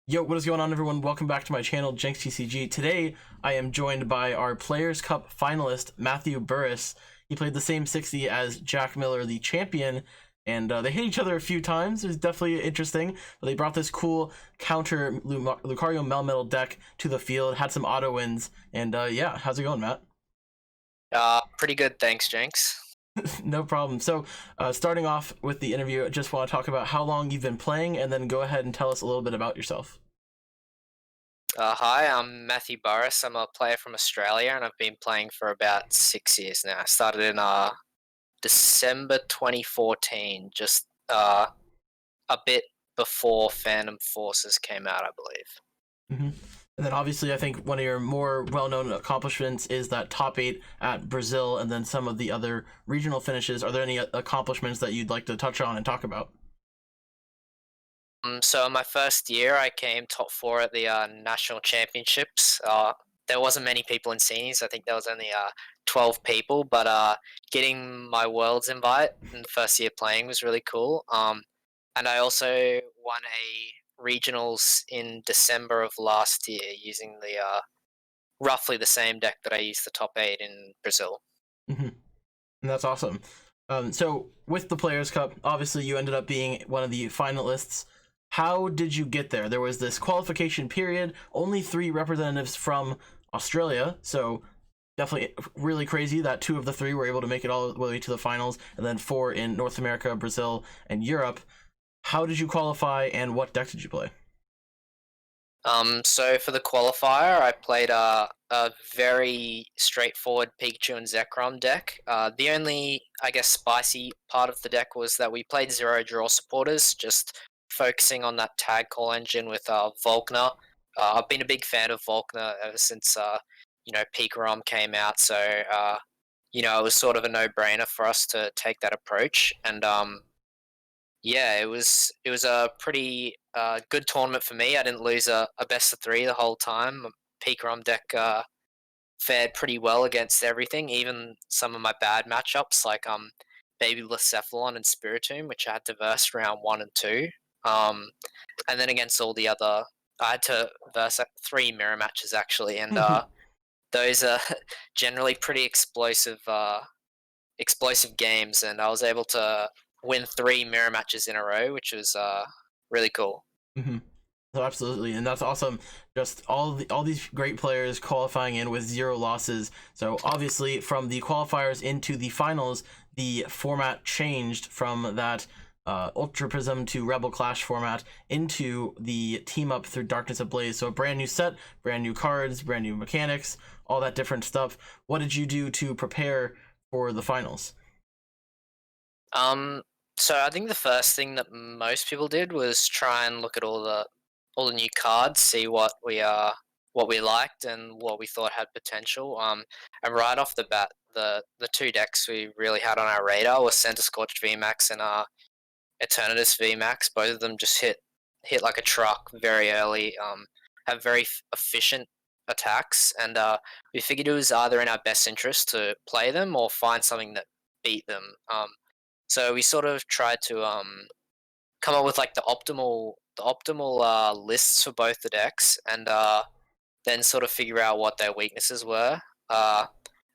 Yo, what is going on, everyone? Welcome back to my channel, JenksTCG. Today, I am joined by our Players' Cup finalist, Matthew Burris. He played the same 60 as Jack Miller, the champion, and they hit each other a few times. It was definitely interesting, but they brought this cool counter Lucario Melmetal deck to the field, had some auto wins, and yeah, how's it going, Matt? Pretty good, thanks, Jenks. No problem. So, starting off with the interview, I just want to talk about how long you've been playing, and then go ahead and tell us a little bit about yourself. Hi, I'm Matthew Burris. I'm a player from Australia, and I've been playing for about 6 years now. I started in December 2014, just a bit before Phantom Forces came out, I believe. hmm And then obviously, I think one of your more well-known accomplishments is that top 8 at Brazil, and then some of the other regional finishes. Are there any accomplishments that you'd like to touch on and talk about? So in my first year, I came top 4 at the national championships. There wasn't many people in seniors. I think there was only 12 people, but getting my world's invite in the first year playing was really cool. And I also won a regionals in December of last year using the roughly the same deck that I used the top 8 in Brazil. hmm And that's awesome. So with the Players' Cup, obviously you ended up being one of the finalists. How did you get there? There was this qualification period, only 3 representatives from Australia, so definitely really crazy that 2 of the 3 were able to make it all the way to the finals, and then 4 in North America, Brazil, and Europe. How did you qualify, and what deck did you play? So for the qualifier, I played a very straightforward Pikachu and Zekrom deck. The only, I guess, spicy part of the deck was that we played zero draw supporters, just focusing on that tag call engine with Volkner. I've been a big fan of Volkner ever since Pikarom came out, so it was sort of a no-brainer for us to take that approach. And yeah, it was a pretty good tournament for me. I didn't lose a best of 3 the whole time. Pikarom deck fared pretty well against everything, even some of my bad matchups like Baby Blacephalon and Spiritomb, which I had to verse round 1 and 2. Um, and then against all the other, I had to verse 3 mirror matches actually, and those are generally pretty explosive games, and I was able to win 3 mirror matches in a row, which was really cool. hmm So absolutely, and that's awesome. Just all these great players qualifying in with 0 losses. So obviously, from the qualifiers into the finals, the format changed from that Ultra Prism to Rebel Clash format into the team up through Darkness Ablaze. So a brand new set, brand new cards, brand new mechanics, all that different stuff. What did you do to prepare for the finals? Um, so I think the first thing that most people did was try and look at all the new cards, see what we liked and what we thought had potential. And right off the bat, the 2 decks we really had on our radar were Center Scorched VMAX and Eternatus VMAX. Both of them just hit like a truck very early. Have very efficient attacks, and we figured it was either in our best interest to play them or find something that beat them. So we sort of tried to come up with like the optimal lists for both the decks, and then sort of figure out what their weaknesses were. Uh,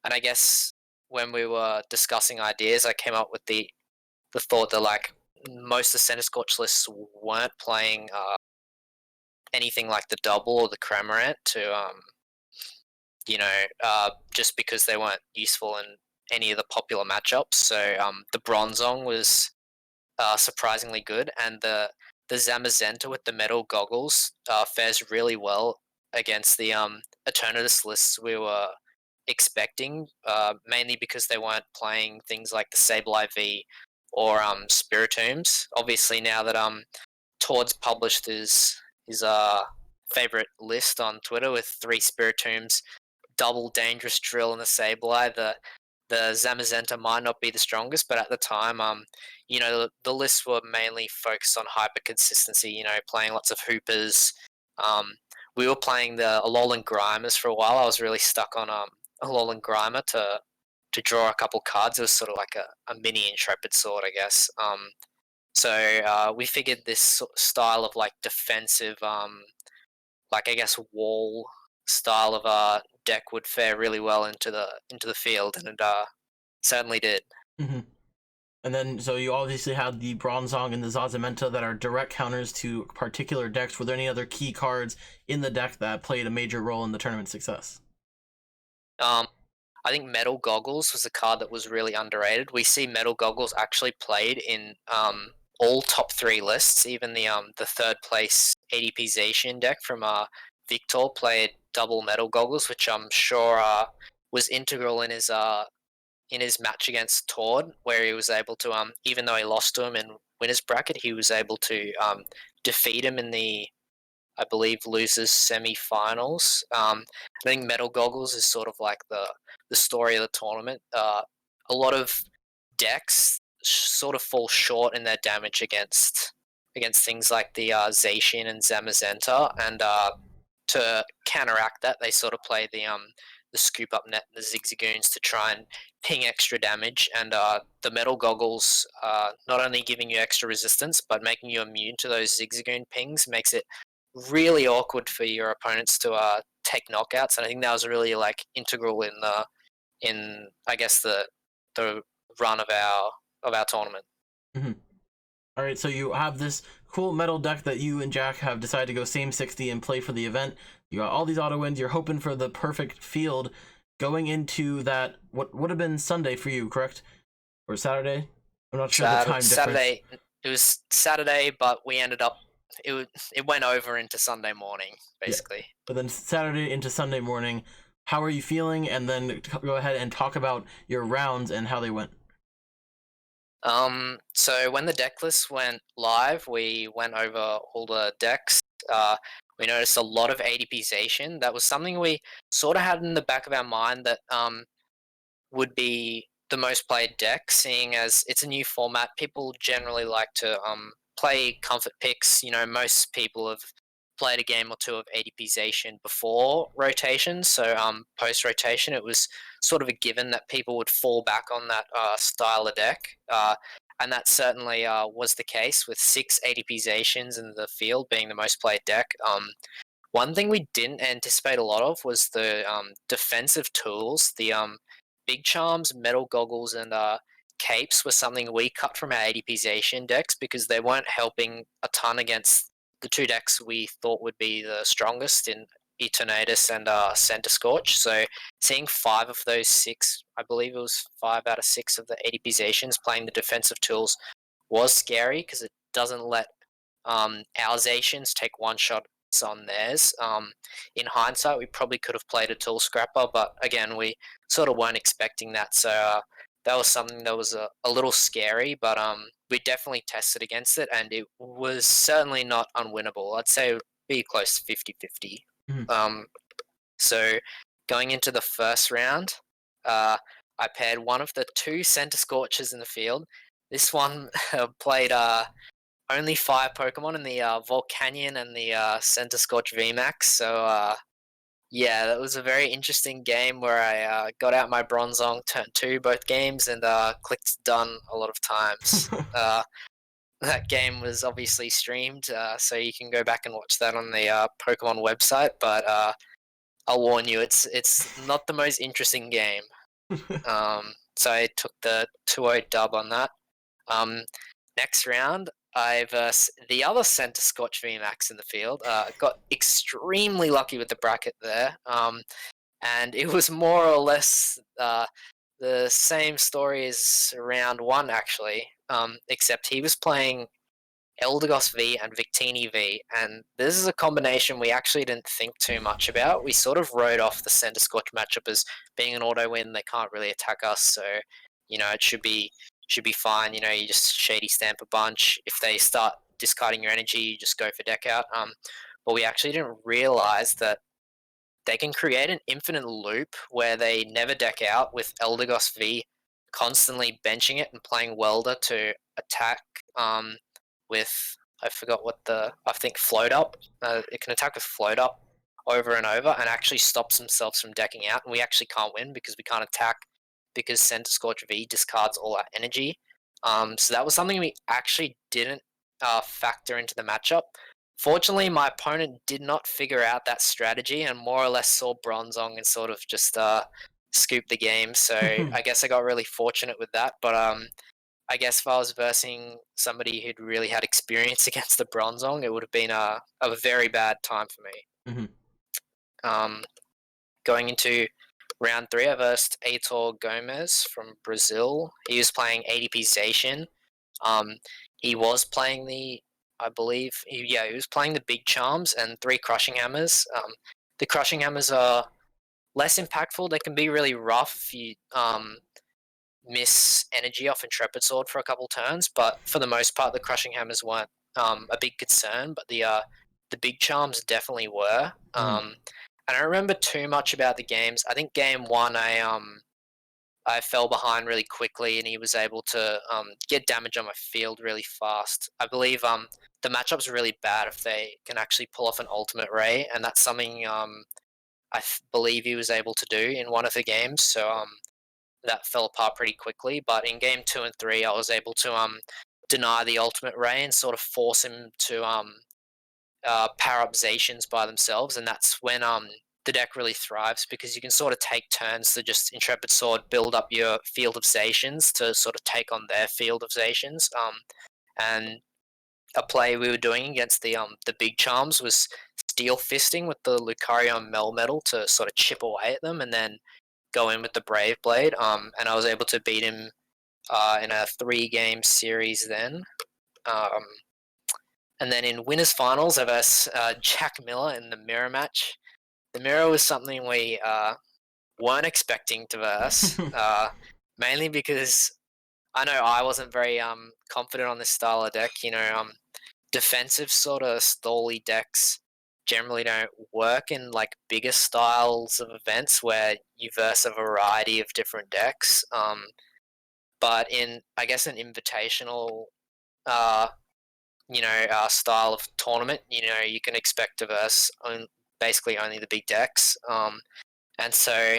and I guess when we were discussing ideas, I came up with the thought that like most of the Center Scorch lists weren't playing anything like the double or the Cramorant to just because they weren't useful in any of the popular matchups. So the Bronzong was surprisingly good, and the Zamazenta with the Metal Goggles fares really well against the Eternatus lists we were expecting, mainly because they weren't playing things like the Sable IV or Spiritombs. Obviously, now that Todd's published his favorite list on Twitter with 3 Spiritombs, double dangerous drill and the Sableye, the Zamazenta might not be the strongest, but at the time, the lists were mainly focused on hyper consistency. Playing lots of Hoopers. We were playing the Alolan Grimers for a while. I was really stuck on Alolan Grimer to draw a couple cards. It was sort of like a mini Intrepid Sword, I guess. So we figured this style of like defensive, like I guess wall style of deck would fare really well into the field, and it certainly did. Hmm. And then, so you obviously had the Bronzong and the Zamazenta that are direct counters to particular decks. Were there any other key cards in the deck that played a major role in the tournament success? Um, I think Metal Goggles was a card that was really underrated. We see Metal Goggles actually played in all top 3 lists. Even the third place ADP Zacian deck from Victor played double Metal Goggles, which I'm sure was integral in his match against Tord, where he was able to even though he lost to him in winners bracket, he was able to defeat him in the, I believe, losers semi-finals. I think Metal Goggles is sort of like the story of the tournament. A lot of decks sort of fall short in their damage against things like the Zacian and Zamazenta, and to counteract that, they sort of play the scoop up net and the zigzagoons to try and ping extra damage. And the Metal Goggles, not only giving you extra resistance, but making you immune to those zigzagoon pings, makes it really awkward for your opponents to take knockouts. And I think that was really like integral in I guess the run of our tournament. Hmm. All right, so you have this cool metal deck that you and Jack have decided to go same 60 and play for the event. You got all these auto wins. You're hoping for the perfect field going into that. What would have been Sunday for you, correct? Or Saturday? I'm not sure the time difference. Saturday. It was Saturday, but we ended up it went over into Sunday morning, basically. Yeah. But then Saturday into Sunday morning, how are you feeling? And then go ahead and talk about your rounds and how they went. So when the deck list went live, we went over all the decks. We noticed a lot of ADPization. That was something we sort of had in the back of our mind that would be the most played deck, seeing as it's a new format. People generally like to play comfort picks. You know, most people have played a game or two of ADPization before rotation, so post rotation, it was sort of a given that people would fall back on that style of deck. And that certainly was the case with 6 ADPizations in the field being the most played deck. One thing we didn't anticipate a lot of was the defensive tools. The big charms, metal goggles, and capes were something we cut from our ADPization decks because they weren't helping a ton against the 2 decks we thought would be the strongest in Eternatus and Center Scorch. So seeing 5 of those 6, I believe it was 5 out of 6 of the ADPizations playing the defensive tools was scary because it doesn't let our Zacians take one shot on theirs. In hindsight, we probably could have played a tool scrapper, but again, we sort of weren't expecting that. So that was something that was a little scary, but we definitely tested against it, and it was certainly not unwinnable. I'd say it would be close to 50-50. Mhm. So going into the first round, I paired one of the 2 Center Scorches in the field. This one played only 5 Pokemon in the Volcanion and the Center Scorch VMAX. So yeah, that was a very interesting game where I got out my Bronzong TEU both games and clicked done a lot of times. That game was obviously streamed, so you can go back and watch that on the Pokemon website. But I'll warn you, it's not the most interesting game. So I took the 2-0 dub on that. Next round, I versus the other Center Scorch VMAX in the field. Got extremely lucky with the bracket there, and it was more or less the same story as round 1 actually, except he was playing Eldegoss V and Victini V, and this is a combination we actually didn't think too much about. We sort of wrote off the Center Scorch matchup as being an auto win. They can't really attack us, so you know it should be fine. You know, you just shady stamp a bunch. If they start discarding your energy, you just go for deck out. But we actually didn't realize that they can create an infinite loop where they never deck out with Eldegoss V constantly benching it and playing Welder to attack with, I forgot what I think float up. It can attack with float up over and over and actually stops themselves from decking out. And we actually can't win because we can't attack because Center Scorch V discards all our energy. So that was something we actually didn't factor into the matchup. Fortunately, my opponent did not figure out that strategy and more or less saw Bronzong and sort of just scoop the game. So I guess I got really fortunate with that. But I guess if I was versing somebody who'd really had experience against the Bronzong, it would have been a very bad time for me. Mm-hmm. Going into round 3, I versed Heitor Gomez from Brazil. He was playing ADP Zacian. He was playing he was playing the Big Charms and 3 Crushing Hammers. The Crushing Hammers are less impactful. They can be really rough if you miss energy off Intrepid Sword for a couple turns, but for the most part, the Crushing Hammers weren't a big concern, but the Big Charms definitely were. I don't remember too much about the games. I think game 1, I fell behind really quickly, and he was able to get damage on my field really fast. I believe the matchup's really bad if they can actually pull off an ultimate ray, and that's something believe he was able to do in one of the games. So that fell apart pretty quickly. But in game 2 and 3, I was able to deny the ultimate ray and sort of force him to power up Zacians by themselves, and that's when the deck really thrives because you can sort of take turns to just Intrepid Sword, build up your field of Zacians to sort of take on their field of Zacians. And a play we were doing against the Big Charms was Steel Fisting with the Lucario Melmetal to sort of chip away at them and then go in with the Brave Blade. And I was able to beat him in a 3-game series then. And then in winners finals, I versed Jack Miller in the mirror match. The mirror was something we weren't expecting to verse, mainly because I know I wasn't very confident on this style of deck. Defensive sort of stally decks generally don't work in like bigger styles of events where you verse a variety of different decks. But in, I guess, an invitational style of tournament, you can expect to verse basically only the big decks. And so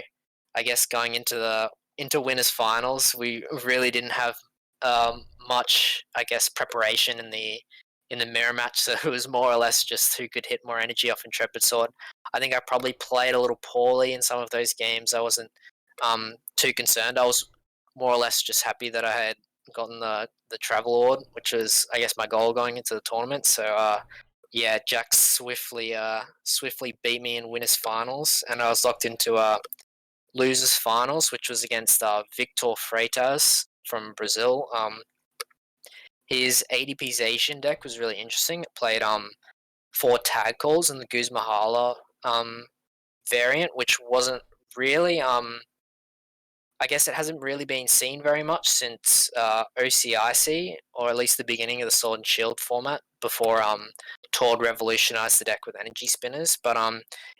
I guess going into winners finals, we really didn't have much, I guess, preparation in the mirror match. So it was more or less just who could hit more energy off Intrepid Sword. I think I probably played a little poorly in some of those games. I wasn't too concerned. I was more or less just happy that I had gotten the travel award, which was, I guess, my goal going into the tournament. So yeah, Jack swiftly beat me in winners finals, and I was locked into losers finals, which was against Victor Freitas from Brazil. His ADP Asian deck was really interesting. It played 4 tag calls in the Guzmahala variant, which wasn't really I guess it hasn't really been seen very much since OCIC, or at least the beginning of the Sword and Shield format, before Tord revolutionized the deck with energy spinners. But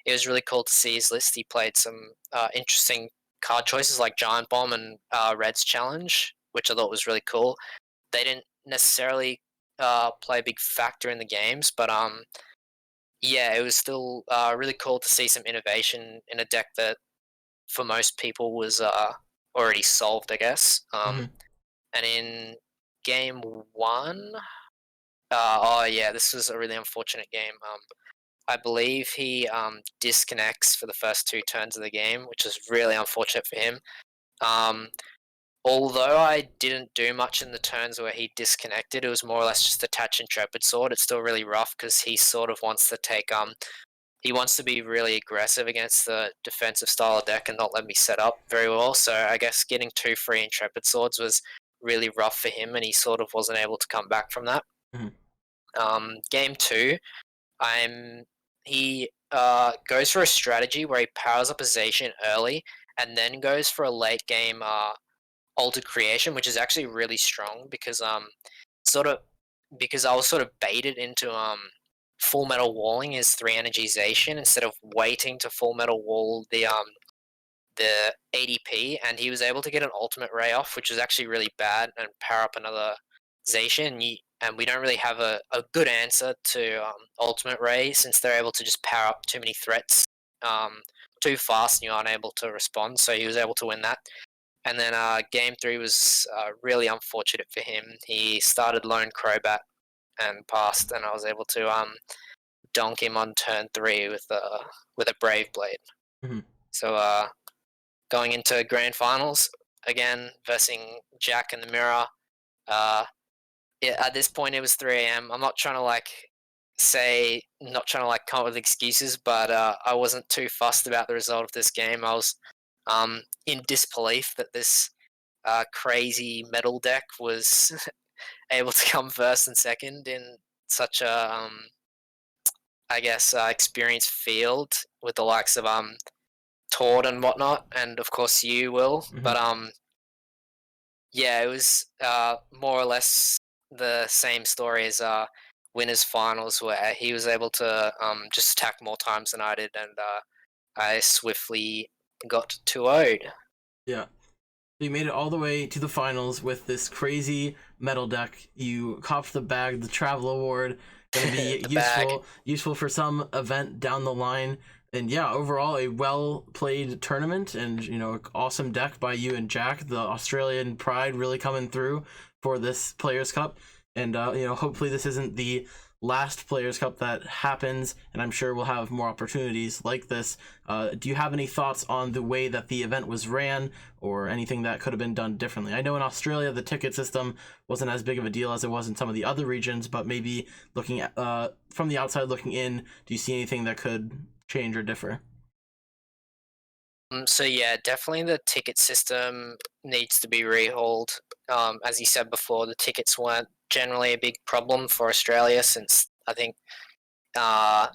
it was really cool to see his list. He played some interesting card choices like Giant Bomb and Red's Challenge, which I thought was really cool. They didn't necessarily play a big factor in the games, but yeah, it was still really cool to see some innovation in a deck that for most people was already solved, I guess. And in game 1, oh yeah, this was a really unfortunate game. I believe he disconnects for the first 2 turns of the game, which is really unfortunate for him. Although I didn't do much in the turns where he disconnected, it was more or less just attach Intrepid Sword. It's still really rough because he sort of wants to take he wants to be really aggressive against the defensive style of deck and not let me set up very well. So I guess getting 2 free Intrepid Swords was really rough for him, and he sort of wasn't able to come back from that. Game 2, he goes for a strategy where he powers up a Zacian early and then goes for a late game Altered Creation, which is actually really strong because because I was sort of baited into Full Metal Walling his 3 energization instead of waiting to Full Metal Wall the ADP, and he was able to get an Ultimate Ray off, which was actually really bad, and power up another Zacian. And we don't really have a good answer to Ultimate Ray since they're able to just power up too many threats too fast and you're unable to respond. So he was able to win that. And then game 3 was really unfortunate for him. He started lone Crobat and passed, and I was able to donk him on turn 3 with a Brave Blade. Mm-hmm. So going into grand finals again, versus Jack in the mirror. Yeah, at this point it was 3 a.m. I'm not trying to come up with excuses, but I wasn't too fussed about the result of this game. I was in disbelief that this crazy metal deck was able to come first and second in such a experienced field with the likes of Tord and whatnot, and of course you will. Mm-hmm. But yeah, it was more or less the same story as winners finals, where he was able to just attack more times than I did, and I swiftly got 2-0'd. Yeah. So you made it all the way to the finals with this crazy metal deck. You copped the bag, the travel award, gonna be useful for some event down the line. And yeah, overall a well played tournament, and awesome deck by you and Jack. The Australian pride really coming through for this Players Cup. And hopefully this isn't the last Players Cup that happens, and I'm sure we'll have more opportunities like this. Do you have any thoughts on the way that the event was ran, or anything that could have been done differently? I know in Australia the ticket system wasn't as big of a deal as it was in some of the other regions, but maybe looking at from the outside looking in, do you see anything that could change or differ? So yeah, definitely the ticket system needs to be rehauled. As you said before, the tickets weren't generally a big problem for Australia, since I think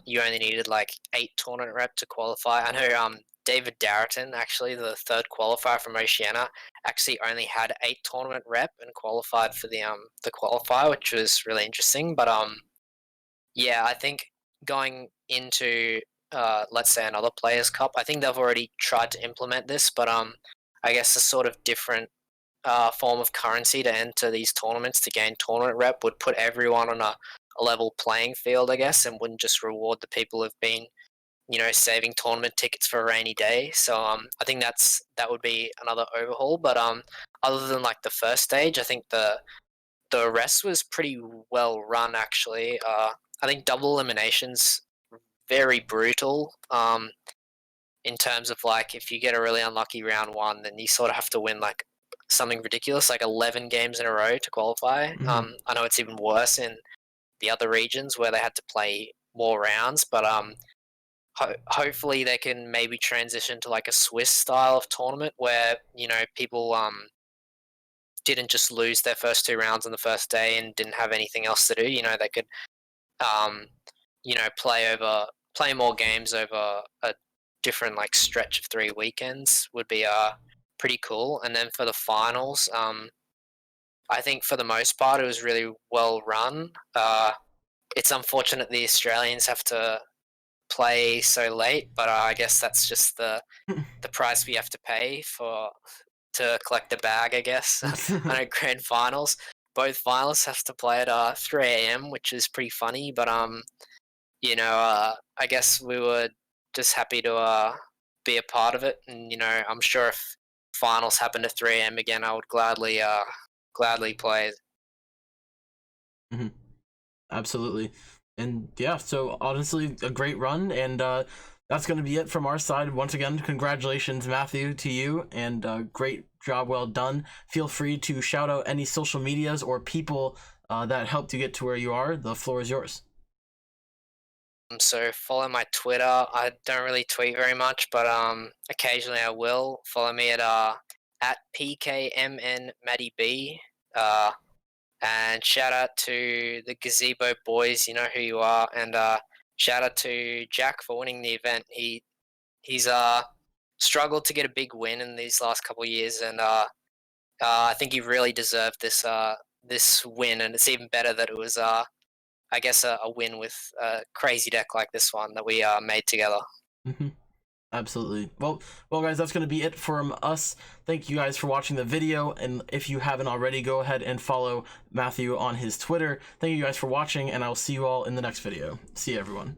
you only needed like 8 tournament rep to qualify. I know David Darrington, actually the third qualifier from Oceania, actually only had 8 tournament rep and qualified for the qualifier, which was really interesting. But yeah, I think going into let's say another Players Cup, I think they've already tried to implement this, but I guess a sort of different form of currency to enter these tournaments to gain tournament rep would put everyone on a level playing field, I guess, and wouldn't just reward the people who've been, saving tournament tickets for a rainy day. So I think that would be another overhaul. But other than like the first stage, I think the rest was pretty well run, actually. I think double eliminations very brutal. In terms of like, if you get a really unlucky round 1, then you sort of have to win like something ridiculous, like 11 games in a row to qualify. Mm-hmm. I know it's even worse in the other regions where they had to play more rounds, but hopefully they can maybe transition to like a Swiss style of tournament where people didn't just lose their first 2 rounds on the first day and didn't have anything else to do. They could play more games over a different like stretch of 3 weekends would be pretty cool. And then for the finals, I think for the most part it was really well run. It's unfortunate the Australians have to play so late, but I guess that's just the price we have to pay to collect the bag, I guess. I know grand finals, both finalists have to play at 3 a.m, which is pretty funny, but I guess we were just happy to be a part of it, and I'm sure if finals happened at 3 a.m. again, I would gladly play. Mm-hmm. Absolutely. And yeah, so honestly a great run, and that's going to be it from our side. Once again, congratulations Matthew to you, and great job, well done. Feel free to shout out any social medias or people that helped you get to where you are. The floor is yours. So follow my Twitter. I don't really tweet very much, but occasionally I will. Follow me at PKMNMattyB. And shout out to the Gazebo boys, you know who you are, and shout out to Jack for winning the event. He's struggled to get a big win in these last couple of years, and I think he really deserved this win, and it's even better that it was I guess a win with a crazy deck like this one that we made together. Mm-hmm. Absolutely. Well guys, that's going to be it from us. Thank you guys for watching the video, and if you haven't already, go ahead and follow Matthew on his Twitter. Thank you guys for watching, and I will see you all in the next video. See you, everyone.